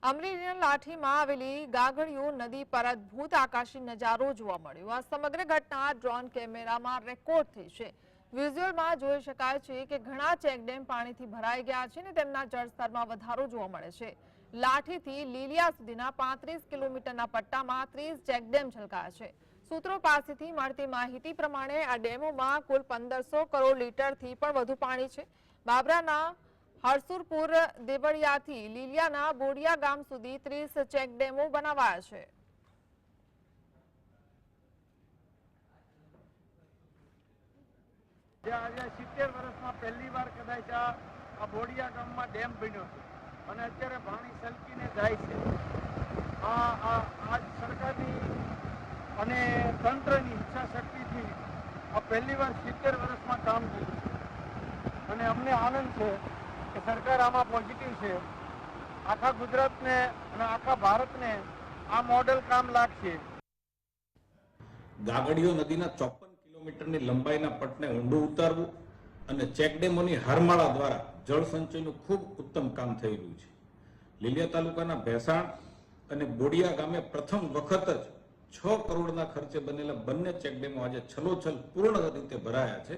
અમરેલીના લાઠીમાં આવેલી ગાગડીયો નદી પર અદભુત આકાશી નજારો જોવા મળ્યો। આ સમગ્ર ઘટના ડ્રોન કેમેરામાં રેકોર્ડ થઈ છે। વિઝ્યુઅલમાં જોઈ શકાય છે કે ઘણા ચેકડેમ પાણીથી ભરાઈ ગયા છે અને તેમના જળસ્તરમાં વધારો જોવા મળે છે। લાઠીથી લીલિયા સુધીના 35 કિલોમીટરના પટ્ટામાં 30 ચેકડેમ છલકાયા છે। સૂત્રો પાસેથી મળતી માહિતી પ્રમાણે આ ડેમોમાં કુલ 1500 કરોડ લીટરથી પણ વધુ પાણી છે। બાબરાના હરસુરપુર દેવળિયાથી લીલિયાના બોડિયા ગામ સુધી 30 ચેકડેમો બનાવાયા છે। આજે 70 વર્ષમાં પહેલી વાર કદાચ આ બોડિયા ગામમાં ડેમ બન્યો છે અને અત્યારે પાણી સલકીને જાય છે। આજ સરકારની અને તંત્રની ઈચ્છા શક્તિથી આ પહેલી વાર 70 વર્ષમાં કામ થયું છે અને અમને આનંદ છે કે સરકાર આમાં પોઝિટિવ છે। આખા ગુજરાતને અને આખા ભારતને આ મોડેલ કામ લાગશે। ગાગડીયો નદીના 54 કિલોમીટરની લંબાઈના પટને ઊંડું ઉતારવું અને ચેકડેમોની હારમાળા દ્વારા જળ સંચયનું ખૂબ ઉત્તમ કામ થઈ રહ્યું છે। લીલિયા તાલુકાના ભેસાણ અને બોડિયા ગામે પ્રથમ વખત જ 6 કરોડના ખર્ચે બનેલા બંને ચેકડેમો આજે છલોછલ પૂર્ણ રીતે ભરાયા છે।